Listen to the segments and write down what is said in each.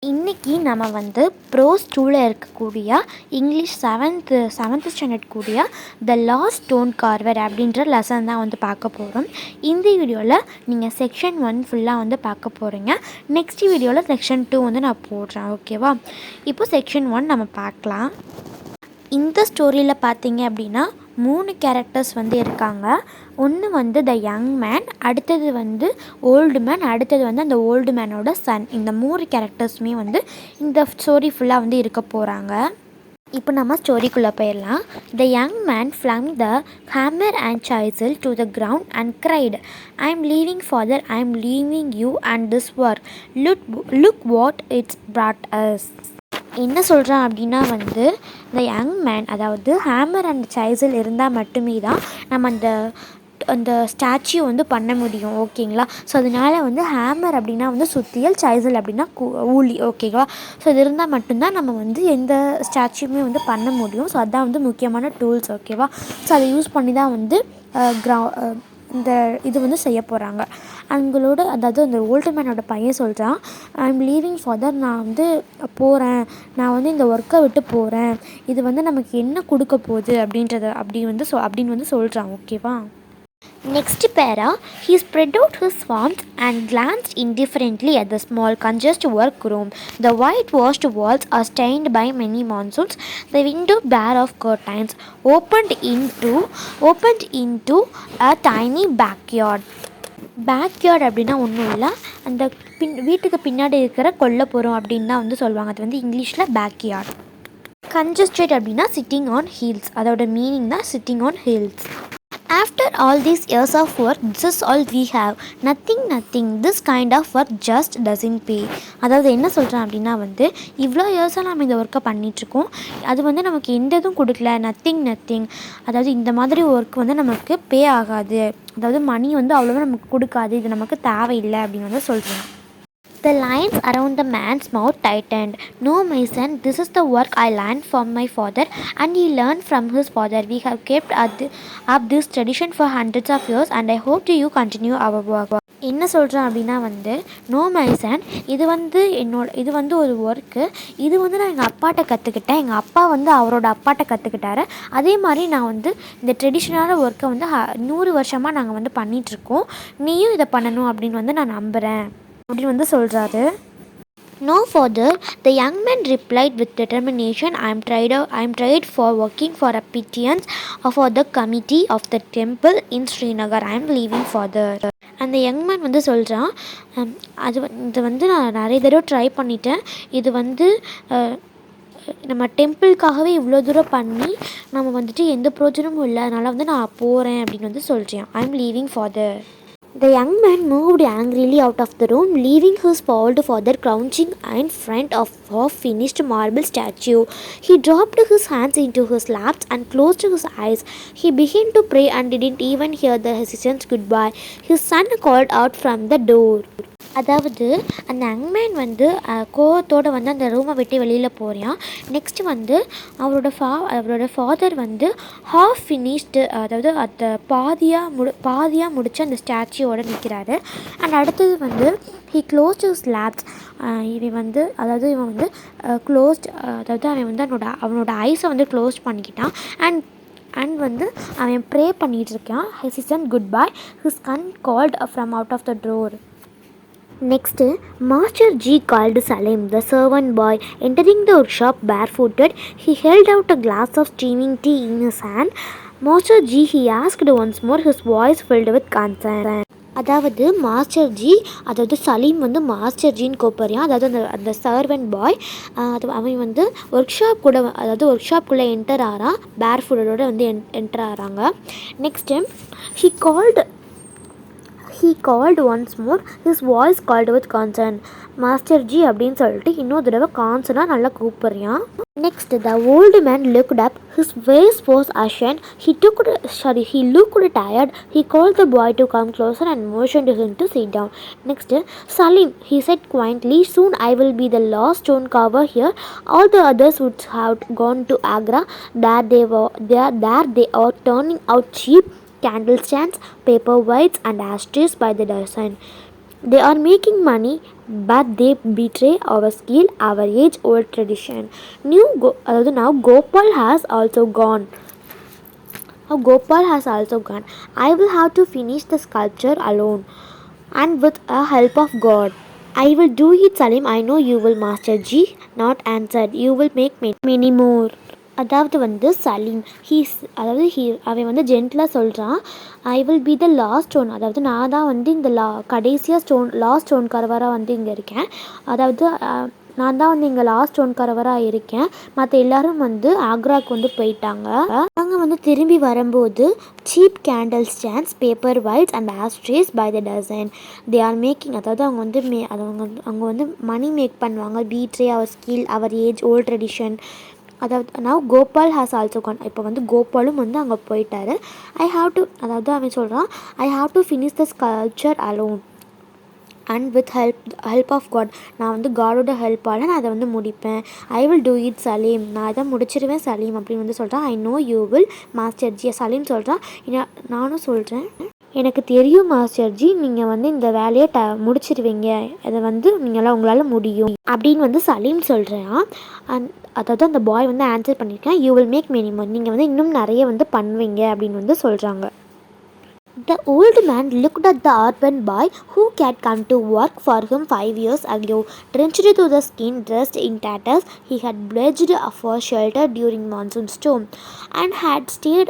இன்றைக்கி நம்ம வந்து ப்ரோஸ் 2ல் இருக்கக்கூடிய இங்கிலீஷ் செவன்த் ஸ்டாண்டர்ட் கூடிய த லாஸ்ட் ஸ்டோன் கார்வர் அப்படின்ற லெசன் தான் வந்து பார்க்க போகிறோம். இந்த வீடியோவில் நீங்கள் செக்ஷன் 1 ஃபுல்லாக வந்து பார்க்க போகிறீங்க. நெக்ஸ்ட் வீடியோவில் செக்ஷன் 2 வந்து நான் போடுறேன். ஓகேவா? இப்போ செக்ஷன் 1 நம்ம பார்க்கலாம். இந்த ஸ்டோரியில் பார்த்தீங்க அப்படின்னா 3 கேரக்டர்ஸ் வந்து இருக்காங்க. ஒன்று வந்து த யங் மேன், அடுத்தது வந்து ஓல்டு மேன், அடுத்தது வந்து அந்த ஓல்டு மேனோட சன். இந்த 3 கேரக்டர்ஸுமே வந்து இந்த ஸ்டோரி ஃபுல்லாக வந்து இருக்க போகிறாங்க. இப்போ நம்ம ஸ்டோரிக்குள்ளே போயிடலாம். The young man flung the hammer and chisel to the ground and cried, I am leaving father, I am leaving you and this work. Look what it's brought us. என்ன சொல்கிறான் அப்படின்னா வந்து இந்த யங் மேன், அதாவது hammer and சைசல் இருந்தால் மட்டுமே தான் நம்ம அந்த ஸ்டாச்சு வந்து பண்ண முடியும். ஓகேங்களா? ஸோ அதனால் வந்து ஹேமர் அப்படின்னா வந்து சுத்தியல், சைசல் அப்படின்னா ஊழி. ஓகேவா? ஸோ இது இருந்தால் மட்டும்தான் நம்ம வந்து எந்த ஸ்டாச்சுமே வந்து பண்ண முடியும். ஸோ அதுதான் வந்து முக்கியமான டூல்ஸ். ஓகேவா? ஸோ அதை யூஸ் பண்ணி தான் வந்து இந்த இது வந்து செய்ய போகிறாங்க. அவங்களோட, அதாவது அந்த ஓல்டு மேனோட பையன் சொல்கிறான், ஐ எம் லீவிங் ஃபாதர், நான் வந்து போகிறேன், நான் வந்து இந்த ஒர்க்கை விட்டு போகிறேன், இது வந்து நமக்கு என்ன கொடுக்க போகுது அப்படின்றத அப்படின்னு வந்து சொல்கிறான். ஓகேவா? Next para, he spread out his arms and glanced indifferently at the small, congested workroom. The whitewashed walls are stained by many monsoons. The window bare of curtains opened into a tiny backyard. Backyard அப்படின்னா ஒன்றும் இல்லை, அந்த வீட்டுக்கு பின்னாடி இருக்கிற கொல்லைப்புறம் அப்படின்னு தான் வந்து சொல்லுவாங்க. அது வந்து இங்கிலீஷில் பேக்யார்ட். கன்ஜஸ்டட் அப்படின்னா சிட்டிங் ஆன் ஹீல்ஸ், அதோட மீனிங் தான் sitting on heels. After all these years of work, this is all we have. Nothing. This kind of work just doesn't pay. அதாவது என்ன சொல்கிறேன் அப்படின்னா வந்து இவ்வளோ இயர்ஸாக நம்ம இந்த ஒர்க்கை பண்ணிகிட்ருக்கோம், அது வந்து நமக்கு எந்த இதுவும் கொடுக்கல. நத்திங். அதாவது இந்த மாதிரி ஒர்க் வந்து நமக்கு பே ஆகாது, அதாவது மணி வந்து அவ்வளோவா நமக்கு கொடுக்காது, இது நமக்கு தேவையில்லை அப்படின்னு வந்து சொல்கிறேன். The lines around the man's mouth tightened. No, my son, this is the work I learned from my father and he learned from his father. We have kept up this tradition for hundreds of years and I hope you continue our work. என்ன சொல்கிறேன் அப்படின்னா வந்து no my son, இது வந்து ஒரு work, இது வந்து நான் எங்கள் அப்பாட்ட கற்றுக்கிட்டேன், எங்கள் அப்பா வந்து அவரோட அப்பாட்ட கற்றுக்கிட்டாரு, அதே மாதிரி நான் வந்து இந்த ட்ரெடிஷ்னலான ஒர்க்கை வந்து 100 வருஷமாக நாங்கள் வந்து பண்ணிகிட்ருக்கோம், நீயும் இதை பண்ணணும் அப்படின்னு வந்து நான் நம்புகிறேன் அப்படின்னு வந்து சொல்கிறாரு. No father, the young man replied with determination, I am tried for working for a pittance for the committee of the temple in Srinagar. I am leaving father. அந்த யங் மேன் வந்து சொல்கிறான், இது வந்து நான் நிறைய தடவை ட்ரை பண்ணிட்டேன், இது வந்து நம்ம டெம்பிளுக்காகவே இவ்வளோ தூரம் பண்ணி நம்ம வந்துட்டு எந்த பிரோஜனமும் இல்லை, அதனால் வந்து நான் போகிறேன் அப்படின்னு வந்து சொல்கிறேன். I am leaving father. The young man moved angrily out of the room, leaving his old father crouching in front of a half-finished marble statue. He dropped his hands into his laps and closed his eyes. He began to pray and didn't even hear the husband's goodbye. His son called out from the door. அதாவது அந்த யங்மேன் வந்து கோவத்தோடு வந்து அந்த ரூமை விட்டு வெளியில் போகிறான். Next வந்து அவரோட ஃபாதர் வந்து ஹாஃப் ஃபினிஷ்டு, அதாவது அந்த பாதியாக முடித்து அந்த ஸ்டாச்சுவோடு நிற்கிறாரு. அண்ட் அடுத்தது வந்து ஹீ க்ளோஸ்ட் ஹிஸ் லேப்ஸ். இவன் வந்து க்ளோஸ்ட், அதாவது அவன் வந்து அவனோட ஐஸை வந்து க்ளோஸ் பண்ணிக்கிட்டான். அண்ட் வந்து அவன் ப்ரே பண்ணிகிட்ருக்கான். His son good bye. His son called from out of the door. Next, Master G called Salim, the servant boy. Entering the workshop barefooted, he held out a glass of steaming tea in his hand. Master G, he asked once more, his voice filled with concern. அதாவது master G, அதாவது சலீம் வந்து master ஜின்னு கூப்பிட்றான். அதாவது அந்த servant பாய், அவன் வந்து work ஷாப்புக்குள்ளே enter ஆகிறான், பேர் ஃபுட்டோட வந்து என்டர் ஆகிறாங்க. Next he called once more, his voice called with concern. Master G அப்படின்னு சொல்லிட்டு இன்னொரு தடவை கான்சனாக நல்லா கூப்பிட்றான். Next, the old man looked up. His face was ashen. He looked tired. He called the boy to come closer and motioned him to sit down. Next, Salim, he said quietly, soon I will be the last stone carver here. All the others would have gone to Agra. There they are turning out cheap candle stands, paper weights and ashtrays by the dozen. They are making money, but they betray our skill, our age-old tradition. Now Gopal has also gone. Now Gopal has also gone. I will have to finish the sculpture alone, and with a help of God. I will do it, Salim. I know you will, Master G. Not answered. You will make many more. அதாவது வந்து சலீம் அவன் வந்து ஜென்டிலாக சொல்கிறான். I will be the last stone, அதாவது நான் தான் வந்து இந்த கடைசியாக லாஸ்ட் ஸ்டோன் கரவராக வந்து இங்கே இருக்கேன். அதாவது நான் தான் வந்து இங்கே லாஸ்ட் ஸ்டோன் கரவராக இருக்கேன். மற்ற எல்லாரும் வந்து ஆக்ராவுக்கு வந்து போயிட்டாங்க. நாங்கள் வந்து திரும்பி வரும்போது cheap candle stands, paper weights and ashtrays by the dozen. They are making, அதாவது அவங்க வந்து அவங்க வந்து மணி மேக் பண்ணுவாங்க. Betray our skill, our age, old tradition. அதாவது நான் கோபால் ஹாஸ் ஆல்சோ கான், இப்போ வந்து கோபாலும் வந்து அங்கே போயிட்டாரு. அதாவது அவன் சொல்கிறான், I have to finish the sculpture alone and with help of God. நான் வந்து காடோட ஹெல்ப்பால் நான் அதை வந்து முடிப்பேன். I will do it Salim, நான் அதை முடிச்சிடுவேன் சலீம் அப்படின்னு வந்து சொல்கிறான். I know you will master ji. Salim சொல்கிறான், நானும் சொல்கிறேன், எனக்கு தெரியும் மாஸ்டர் ஜி, நீங்கள் வந்து இந்த வேலையை முடிச்சிடுவீங்க, அதை வந்து உங்களால் முடியும் அப்படின்னு வந்து சலீம் சொல்கிறான். அதாவது அந்த பாய் வந்து ஆன்சர் பண்ணியிருக்கேன், you will make many more, நீங்கள் வந்து இன்னும் நிறைய வந்து பண்ணுவீங்க அப்படின்னு வந்து சொல்கிறாங்க. The old man looked at the urban boy who had come to work for him 5 years ago. Drenched to the skin, dressed in tatters, he had pledged for shelter during monsoon storm and had stayed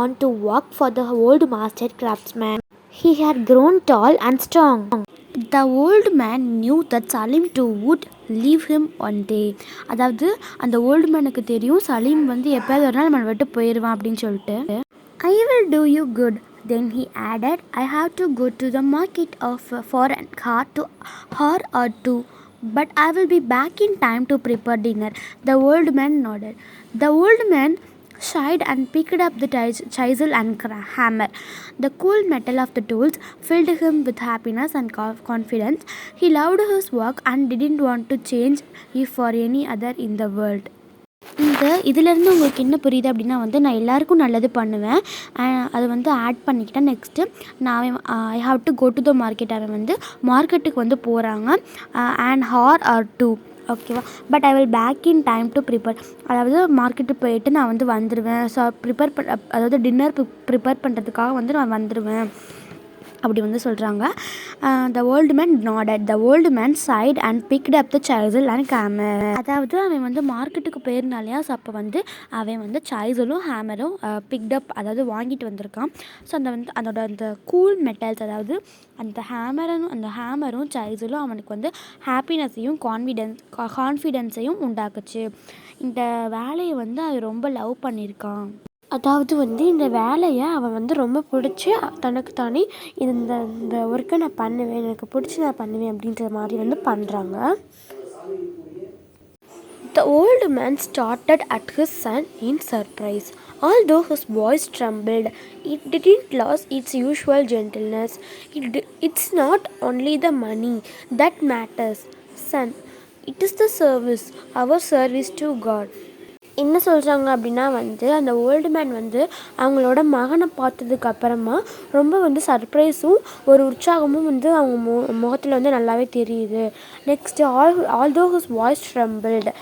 on to work for the old master craftsman. He had grown tall and strong. The old man knew that Salim too would leave him one day. அதாவது அந்த old மேனுக்கு தெரியும் சலீம் வந்து எப்போயாவது ஒரு நாள் நம்ம விட்டு போயிடுவான் அப்படின்னு சொல்லிட்டு. I will do you good. Then he added, I have to go to the market for an hour or two, but I will be back in time to prepare dinner. The old man nodded. The old man sighed and picked up the chisel and hammer. The cool metal of the tools filled him with happiness and confidence. He loved his work and didn't want to change it for any other in the world. இதிலேருந்து உங்களுக்கு என்ன புரியுது அப்படின்னா வந்து நான் எல்லாருக்கும் நல்லது பண்ணுவேன், அதை வந்து ஆட் பண்ணிக்கிட்டேன். நெக்ஸ்ட்டு நான் I have to go to the market, அவன் வந்து மார்க்கெட்டுக்கு வந்து போகிறாங்க. அண்ட் ஹார் ஆர் டூ, ஓகேவா, but I will back in time to prepare, அதாவது மார்க்கெட்டுக்கு போயிட்டு நான் வந்து வந்துடுவேன். ஸோ அதாவது டின்னர் ப்ரிப்பேர் பண்ணுறதுக்காக வந்து நான் வந்துடுவேன் அப்படி வந்து சொல்கிறாங்க. The old man nodded. The old man sighed and picked up the chisel and hammer. அதாவது அவன் வந்து மார்க்கெட்டுக்கு போயிருந்தாலையா, ஸோ அப்போ வந்து அவன் வந்து சைசலும் ஹேமரும் பிக்டப், அதாவது வாங்கிட்டு வந்திருக்கான். ஸோ அதோட அந்த கூல் மெட்டல்ஸ், அதாவது அந்த ஹேமரும் சைசலும் அவனுக்கு வந்து ஹாப்பினஸையும் கான்ஃபிடென்ஸையும் உண்டாக்குச்சு. இந்த வேலையை வந்து அவன் ரொம்ப லவ் பண்ணியிருக்கான். அதாவது வந்து இந்த வேலையை அவன் வந்து ரொம்ப பிடிச்சி தனக்கு தானே இந்த ஒர்க்கை நான் பண்ணுவேன், எனக்கு பிடிச்சி நான் பண்ணுவேன் அப்படின்ற மாதிரி வந்து பண்ணுறாங்க. The old man started at his son in surprise. Although his voice trembled, it didn't lose its usual gentleness. It's not only the money that matters, son. It is the service, our service to God. என்ன சொல்கிறாங்க அப்படின்னா வந்து அந்த old man வந்து அவங்களோட மகனை பார்த்ததுக்கு அப்புறமா ரொம்ப வந்து சர்ப்ரைஸும் ஒரு உற்சாகமும் வந்து அவங்க முகத்தில் வந்து நல்லாவே தெரியுது. நெக்ஸ்ட்டு ஆல்தோ ஹிஸ் வாய்ஸ் ட்ரெம்பிள்டு,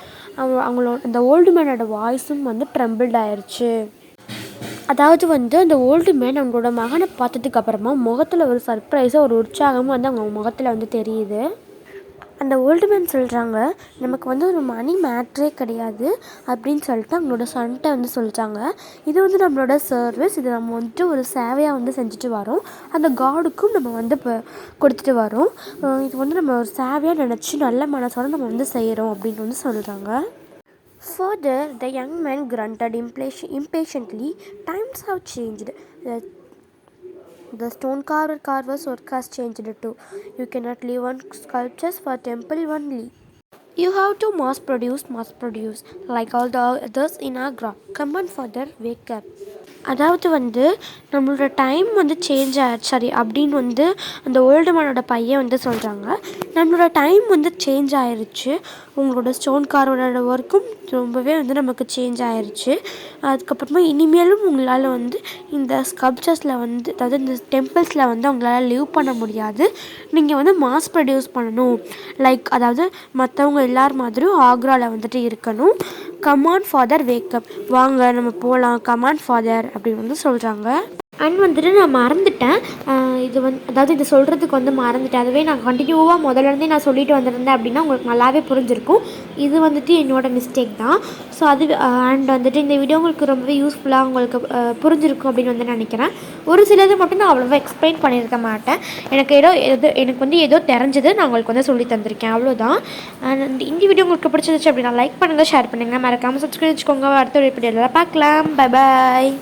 அவங்களோட அந்த ஓல்டு மேனோட வாய்ஸும் வந்து ட்ரெம்பிள்ட் ஆயிடுச்சு. அதாவது வந்து அந்த ஓல்டு மேன் அவங்களோட மகனை பார்த்ததுக்கு அப்புறமா முகத்தில் ஒரு சர்ப்ரைஸாக ஒரு உற்சாகமும் வந்து அவங்க முகத்தில் வந்து தெரியுது. அந்த ஓல்டு மேன் சொல்கிறாங்க, நமக்கு வந்து ஒரு மணி மேட்ரே கிடையாது அப்படின்னு சொல்லிட்டு அவங்களோட சன்ட்டை வந்து சொல்லிட்டாங்க. இது வந்து நம்மளோட சர்வீஸ், இது நம்ம வந்துட்டு ஒரு சேவையாக வந்து செஞ்சுட்டு வரோம், அந்த காடுக்கும் நம்ம வந்து இப்போ கொடுத்துட்டு வரோம். இது வந்து நம்ம ஒரு சேவையாக நினச்சி நல்ல மனசோட நம்ம வந்து செய்கிறோம் அப்படின்னு வந்து சொல்கிறாங்க. Further, the young man grunted impatiently. Times have changed. The stone carver's work has changed too. You cannot live on sculptures for temple only. You have to mass produce, like all the others in Agra. Come on, father, wake up. அதாவது வந்து நம்மளோட time வந்து change ஆகிடுச்சு சரி அப்படின்னு வந்து அந்த old மேனோட பையன் வந்து சொல்கிறாங்க. நம்மளோட டைம் வந்து சேஞ்ச் ஆயிடுச்சு, உங்களோட ஸ்டோன் காரோட ஒர்க்கும் ரொம்பவே வந்து நமக்கு சேஞ்ச் ஆயிடுச்சு. அதுக்கப்புறமா இனிமேலும் உங்களால் வந்து இந்த ஸ்கல்ப்சர்ஸில் வந்து அதாவது இந்த டெம்பிள்ஸில் வந்து அவங்களால லிவ் பண்ண முடியாது. நீங்கள் வந்து மாஸ் ப்ரொடியூஸ் பண்ணணும், லைக் அதாவது மற்றவங்க எல்லார் மாதிரியும் ஆக்ராவில் வந்துட்டு இருக்கணும். கமான் ஃபாதர் வேக்கப், வாங்க நம்ம போகலாம், கமான் ஃபாதர் அப்படின்னு வந்து சொல்கிறாங்க. அண்ட் வந்துட்டு நான் மறந்துட்டேன், இது வந்து அதாவது இது சொல்கிறதுக்கு வந்து மறந்துட்டேன். அதுவே நான் கண்டினியூவாக முதல்லேருந்தே நான் சொல்லிட்டு வந்திருந்தேன் அப்படின்னா உங்களுக்கு நல்லாவே புரிஞ்சிருக்கும். இது வந்துட்டு என்னோடய மிஸ்டேக் தான். ஸோ அது அண்ட் வந்துட்டு இந்த வீடியோ உங்களுக்கு ரொம்பவே யூஸ்ஃபுல்லாக உங்களுக்கு புரிஞ்சிருக்கும் அப்படின்னு வந்து நினைக்கிறேன். ஒரு சிலது மட்டும் நான் அவ்வளோவா எக்ஸ்பிளைன் பண்ணியிருக்க மாட்டேன். எனக்கு வந்து ஏதோ தெரிஞ்சது நான் உங்களுக்கு வந்து சொல்லி தந்திருக்கேன், அவ்வளோதான். அண்ட் இந்த வீடியோ உங்களுக்கு பிடிச்சிருச்சு அப்படின்னா லைக் பண்ணுங்கள், ஷேர் பண்ணுங்கள், மறக்காமல் சப்ஸ்கிரைப் வச்சுக்கோங்க. அடுத்த வீடியோவில் பார்க்கலாம். Bye bye.